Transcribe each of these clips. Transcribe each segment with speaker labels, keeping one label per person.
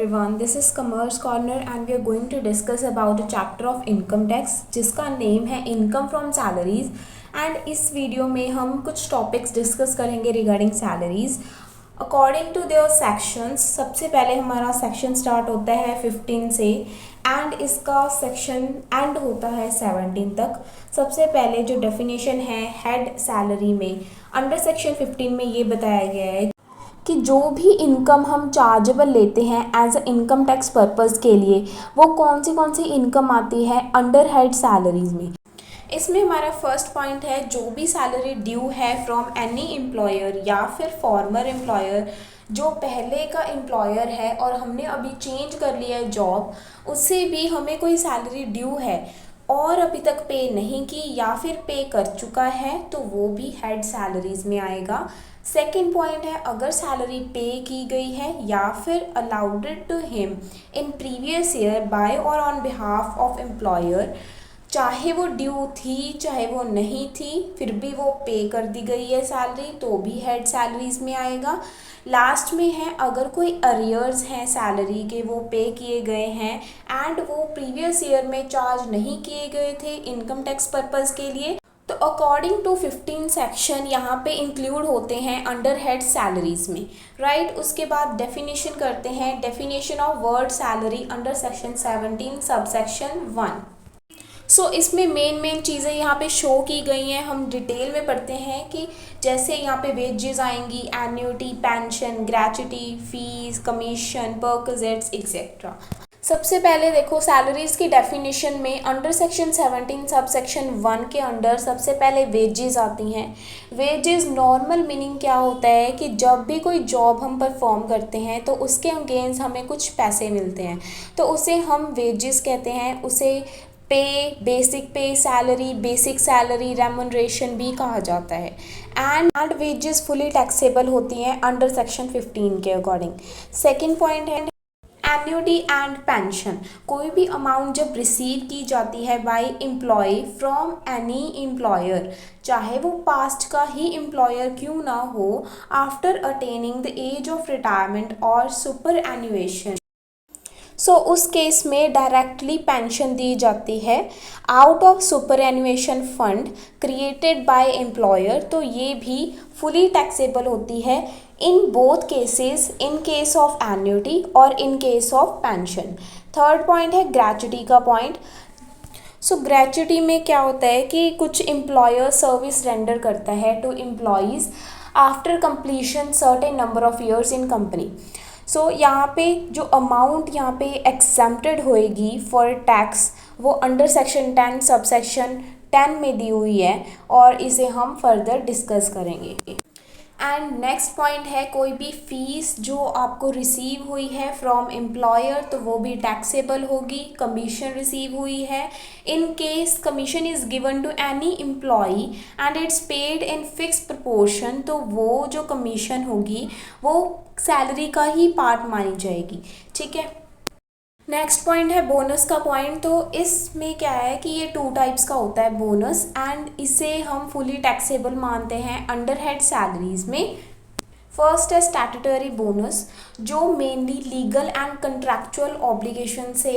Speaker 1: everyone, this is Commerce Corner and we are going to discuss about a chapter of income tax जिसका name है income from salaries. And इस video में हम कुछ topics discuss करेंगे regarding salaries according to their sections. सबसे पहले हमारा सेक्शन स्टार्ट होता है 15 से एंड इसका सेक्शन एंड होता है 17 तक। सबसे पहले जो डेफिनेशन है हेड सैलरी में अंडर सेक्शन 15 में ये बताया गया है कि जो भी इनकम हम चार्जेबल लेते हैं as a income tax purpose के लिए वो कौन सी इनकम आती है अंडर हेड सैलरीज में। इसमें हमारा फर्स्ट पॉइंट है जो भी सैलरी ड्यू है फ्रॉम एनी एम्प्लॉयर या फिर फॉर्मर एम्प्लॉयर, जो पहले का एम्प्लॉयर है और हमने अभी चेंज कर लिया है जॉब, उससे भी हमें कोई सैलरी ड्यू है और अभी तक पे नहीं की या फिर पे कर चुका है तो वो भी हेड सैलरीज में आएगा। सेकेंड पॉइंट है अगर सैलरी पे की गई है या फिर allowed to him in previous year by और ऑन बिहाफ ऑफ एम्प्लॉयर, चाहे वो ड्यू थी चाहे वो नहीं थी फिर भी वो पे कर दी गई है सैलरी तो भी हेड सैलरीज में आएगा। लास्ट में है अगर कोई अरियर्स हैं सैलरी के वो पे किए गए हैं एंड वो प्रीवियस ईयर में चार्ज नहीं किए गए थे इनकम टैक्स पर्पस के लिए तो अकॉर्डिंग टू 15 सेक्शन यहाँ पे इंक्लूड होते हैं अंडर हेड सैलरीज में, राइट। उसके बाद डेफिनेशन करते हैं, definition of word salary under section 17 sub section 1। इसमें मेन चीज़ें यहाँ पे शो की गई हैं। हम डिटेल में पढ़ते हैं कि जैसे यहाँ पे वेजेस आएंगी, annuity, pension, gratuity, fees, commission, perquisites etcetera. सबसे पहले देखो सैलरीज की डेफिनेशन में अंडर सेक्शन 17 सब सेक्शन 1 के अंडर सबसे पहले वेजेस आती हैं। वेजेस नॉर्मल मीनिंग क्या होता है कि जब भी कोई जॉब हम परफॉर्म करते हैं तो उसके अगेंस्ट हमें कुछ पैसे मिलते हैं तो उसे हम वेजेस कहते हैं। उसे पे, बेसिक पे, सैलरी, बेसिक सैलरी, रेम्यूनरेशन भी कहा जाता है। एंड वेजेस फुली टैक्सेबल होती हैं अंडर सेक्शन 15 के अकॉर्डिंग। सेकेंड पॉइंट है एन्युटी एंड पेंशन। कोई भी अमाउंट जब रिसीव की जाती है by employee from any employer, चाहे वो पास्ट का ही एम्प्लॉयर क्यों ना हो, after attaining the age of retirement और सुपर एन्युएशन, उस केस में डायरेक्टली पेंशन दी जाती है out of superannuation fund created by employer, तो ये भी फुली टैक्सेबल होती है in both cases, in case of annuity और in case of pension. Third point है ग्रेच्युटी का पॉइंट। ग्रेच्युटी में क्या होता है कि कुछ एम्प्लॉयर सर्विस रेंडर करता है to employees after completion certain number of years in company. यहाँ पे जो अमाउंट यहाँ पे एक्सेम्प्टेड होएगी फॉर टैक्स वो अंडर सेक्शन 10 सब सेक्शन 10 में दी हुई है और इसे हम फर्दर डिस्कस करेंगे। एंड नेक्स्ट पॉइंट है कोई भी फीस जो आपको रिसीव हुई है फ्रॉम एम्प्लॉयर तो वो भी टैक्सेबल होगी। कमीशन रिसीव हुई है, in case commission is given to any employee and it's paid in fix proportion, तो वो जो कमीशन होगी वो सैलरी का ही पार्ट मानी जाएगी, ठीक है। नेक्स्ट पॉइंट है बोनस का पॉइंट। तो इसमें क्या है कि ये 2 टाइप्स का होता है बोनस एंड इसे हम फुली टैक्सेबल मानते हैं अंडर हेड सैलरीज में। फर्स्ट है स्टैट्यूटरी बोनस जो mainly legal and contractual obligation से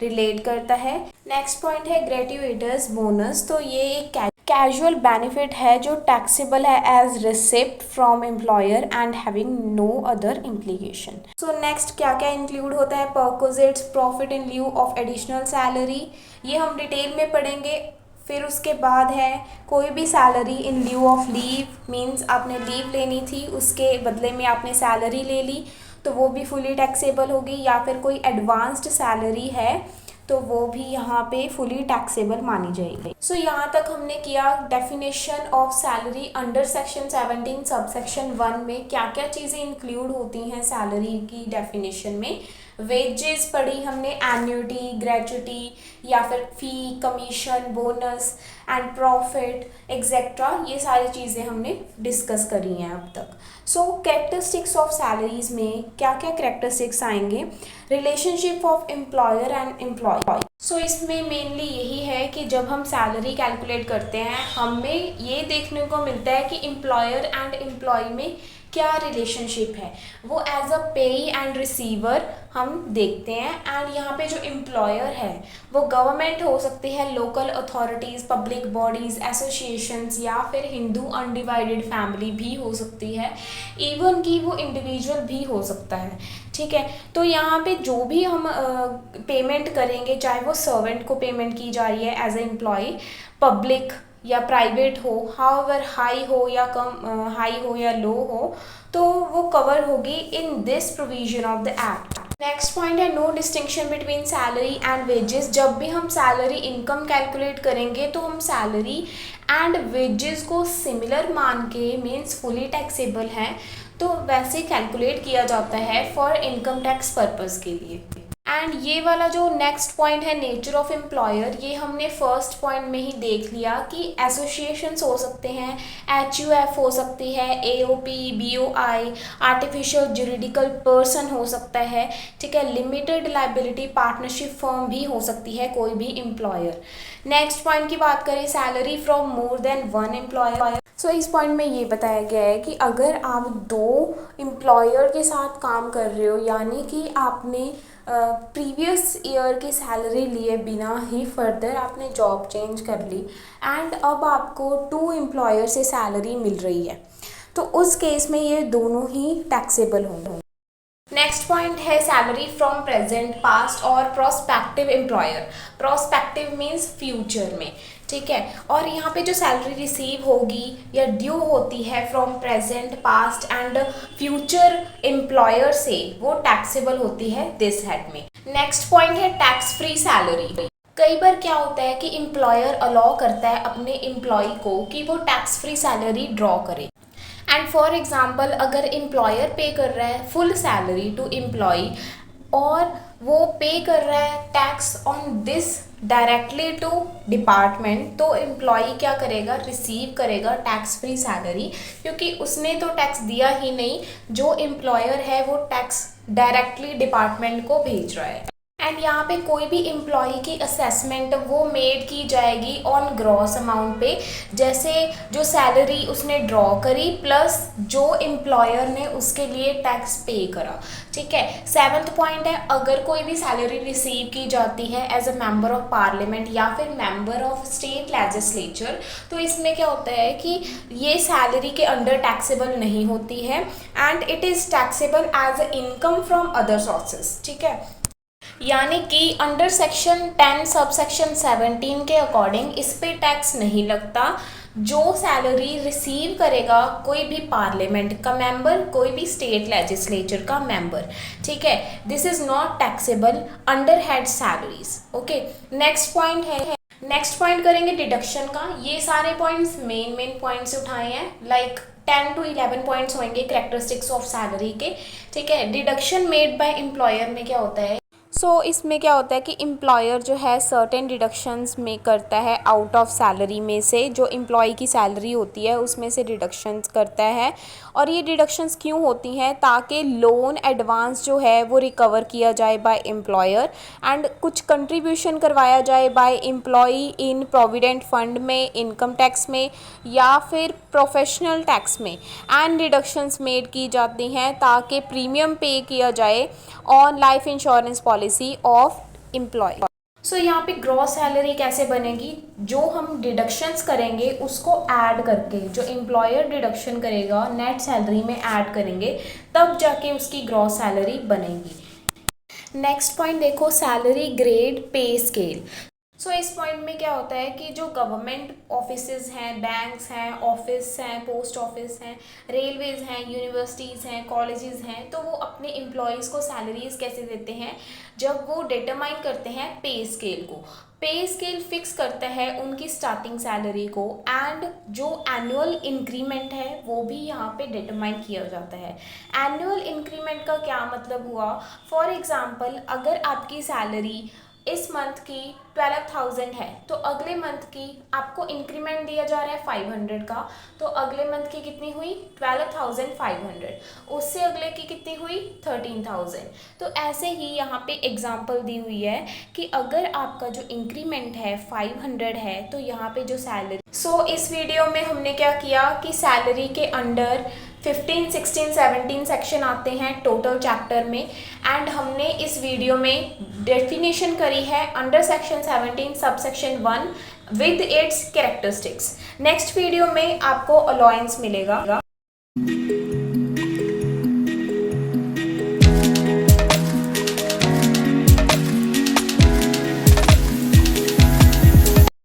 Speaker 1: रिलेट करता है। नेक्स्ट पॉइंट है ग्रेट्यूटस बोनस, तो ये एक कैजुअल बेनिफिट है जो टैक्सेबल है as receipt from employer and having no other implication. Next क्या क्या इंक्लूड होता है, perquisites, profit in lieu of additional salary, ये हम डिटेल में पढ़ेंगे। फिर उसके बाद है कोई भी salary in lieu of leave, means आपने लीव लेनी थी उसके बदले में आपने सैलरी ले ली तो वो भी फुली टैक्सेबल होगी। या फिर कोई एडवांस्ड सैलरी है तो वो भी यहाँ पे फुली टैक्सेबल मानी जाएगी। यहाँ तक हमने किया definition of salary under section 17 sub section 1 में क्या क्या चीज़ें इंक्लूड होती हैं सैलरी की डेफिनेशन में। वेजेस पढ़ी हमने, एन्युटी, ग्रेच्युटी या फिर fee, commission, bonus and profit et cetera, ये सारी चीज़ें हमने डिस्कस करी हैं अब तक। कैरेक्टरिस्टिक्स ऑफ सैलरीज में क्या क्या कैरेक्टरिस्टिक्स आएंगे, relationship of employer and employee. इसमें मेनली यही है कि जब हम सैलरी कैलकुलेट करते हैं हमें ये देखने को मिलता है कि एम्प्लॉयर एंड एम्प्लॉय में क्या रिलेशनशिप है, वो एज अ पेई एंड रिसीवर हम देखते हैं। एंड यहाँ पे जो एम्प्लॉयर है वो गवर्नमेंट हो सकती है, local authorities, public bodies, associations, या फिर हिंदू अनडिवाइडेड फैमिली भी हो सकती है, इवन कि वो इंडिविजुअल भी हो सकता है। ठीक है, तो यहाँ पे जो भी हम पेमेंट करेंगे, चाहे वो सर्वेंट को पेमेंट की जा रही है एज ए एम्प्लॉय, पब्लिक या प्राइवेट हो, हाउएवर हाई हो या कम, हाई हो या लो हो, तो वो कवर होगी in this provision of the act. Next point है no distinction between salary and wages. जब भी हम सैलरी इनकम कैलकुलेट करेंगे तो हम सैलरी एंड वेजेस को सिमिलर मान के, मीन्स फुली टैक्सेबल हैं, तो वैसे कैलकुलेट किया जाता है फॉर इनकम टैक्स पर्पज़ के लिए। एंड ये वाला जो नेक्स्ट पॉइंट है नेचर ऑफ एम्प्लॉयर, ये हमने फर्स्ट पॉइंट में ही देख लिया कि एसोसिएशंस हो सकते हैं, HUF हो सकती है, AOP, BOI, artificial juridical person हो सकता है, ठीक है, लिमिटेड लाइबिलिटी पार्टनरशिप फर्म भी हो सकती है कोई भी एम्प्लॉयर। नेक्स्ट पॉइंट की बात करें, salary from more than one employer. So इस पॉइंट में ये बताया गया है कि अगर आप 2 एम्प्लॉयर के साथ काम कर रहे हो, यानी कि आपने प्रीवियस ईयर की सैलरी लिए बिना ही फर्दर आपने जॉब चेंज कर ली एंड अब आपको 2 एम्प्लॉयर से सैलरी मिल रही है, तो उस केस में ये दोनों ही टैक्सेबल होंगे। नेक्स्ट पॉइंट है सैलरी फ्रॉम प्रेजेंट, पास्ट और prospective employer. Prospective means future में, ठीक है, और यहाँ पे जो सैलरी रिसीव होगी या ड्यू होती है from present, past and future employer से, वो टैक्सेबल होती है दिस हेड में। नेक्स्ट पॉइंट है टैक्स फ्री सैलरी। कई बार क्या होता है कि एम्प्लॉयर अलाउ करता है अपने एम्प्लॉय को कि वो टैक्स फ्री सैलरी ड्रॉ करे। एंड फॉर एग्जाम्पल, अगर एम्प्लॉयर पे कर रहा है फुल सैलरी टू एम्प्लॉय और वो पे कर रहा है tax on this directly to department, तो एम्प्लॉय क्या करेगा, रिसीव करेगा टैक्स फ्री सैलरी, क्योंकि उसने तो टैक्स दिया ही नहीं, जो एम्प्लॉयर है वो टैक्स डायरेक्टली डिपार्टमेंट को भेज रहा है। एंड यहाँ पे कोई भी एम्प्लॉय की असेसमेंट वो मेड की जाएगी ऑन ग्रॉस अमाउंट पे, जैसे जो सैलरी उसने ड्रॉ करी प्लस जो एम्प्लॉयर ने उसके लिए टैक्स पे करा, ठीक है। 7th पॉइंट है, अगर कोई भी सैलरी रिसीव की जाती है as a member of parliament या फिर मेंबर ऑफ स्टेट लेजिस्लेचर, तो इसमें क्या होता है कि ये सैलरी के अंडर टैक्सेबल नहीं होती है and it is taxable as a income from other sources, ठीक है। यानी कि अंडर सेक्शन 10 सब सेक्शन 17 के अकॉर्डिंग इस पे टैक्स नहीं लगता। जो सैलरी रिसीव करेगा कोई भी पार्लियामेंट का मेंबर, कोई भी स्टेट लेजिस्लेचर का मेंबर, ठीक है, this is not taxable under head salaries. Okay, next point है, नेक्स्ट पॉइंट करेंगे डिडक्शन का। ये सारे पॉइंट्स मेन पॉइंट्स उठाए हैं, लाइक 10 to 11 पॉइंट्स होंगे कैरेक्टरिस्टिक्स ऑफ सैलरी के, ठीक है। डिडक्शन मेड बाय एम्प्लॉयर में क्या होता है, इसमें क्या होता है कि एम्प्लॉयर जो है सर्टेन डिडक्शंस में करता है आउट ऑफ सैलरी में से, जो एम्प्लॉय की सैलरी होती है उसमें से डिडक्शंस करता है। और ये डिडक्शंस क्यों होती हैं, ताकि लोन एडवांस जो है वो रिकवर किया जाए बाय एम्प्लॉयर एंड कुछ कंट्रीब्यूशन करवाया जाए by employee in provident fund में, इनकम टैक्स में या फिर प्रोफेशनल टैक्स में। एंड डिडक्शंस मेड की जाती हैं ताकि प्रीमियम पे किया जाए on life insurance policy of employee. So यहाँ पे ग्रॉस सैलरी कैसे बनेगी, जो हम डिडक्शंस करेंगे उसको ऐड करके, जो एम्प्लॉयर डिडक्शन करेगा नेट सैलरी में ऐड करेंगे, तब जाके उसकी ग्रॉस सैलरी बनेगी। नेक्स्ट पॉइंट देखो, सैलरी ग्रेड पे स्केल। इस पॉइंट में क्या होता है कि जो गवर्नमेंट ऑफिसेज हैं, बैंक्स हैं, ऑफिस हैं, पोस्ट ऑफिस हैं, रेलवेज हैं, यूनिवर्सिटीज़ हैं, कॉलेजेस हैं, तो वो अपने एम्प्लॉयज़ को सैलरीज कैसे देते हैं, जब वो डिटरमाइन करते हैं पे स्केल को। पे स्केल फिक्स करता है उनकी स्टार्टिंग सैलरी को एंड जो एनुअल इंक्रीमेंट है वो भी यहाँ पे डिटरमाइन किया जाता है। एनुअल इंक्रीमेंट का क्या मतलब हुआ, फॉर एग्जांपल अगर आपकी सैलरी इस मंथ की 12,000 है, तो अगले मंथ की आपको इंक्रीमेंट दिया जा रहा है 500 का, तो अगले मंथ की कितनी हुई 12,500, उससे अगले की कितनी हुई 13,000। तो ऐसे ही यहाँ पे एग्जांपल दी हुई है कि अगर आपका जो इंक्रीमेंट है 500 है, तो यहाँ पे जो सैलरी, इस वीडियो में हमने क्या किया कि सैलरी के अंडर 15, 16, 17 सेक्शन आते हैं टोटल चैप्टर में एंड हमने इस वीडियो में डेफिनेशन करी है under section 17 sub section 1 with its characteristics. Next video में आपको अलॉयंस मिलेगा।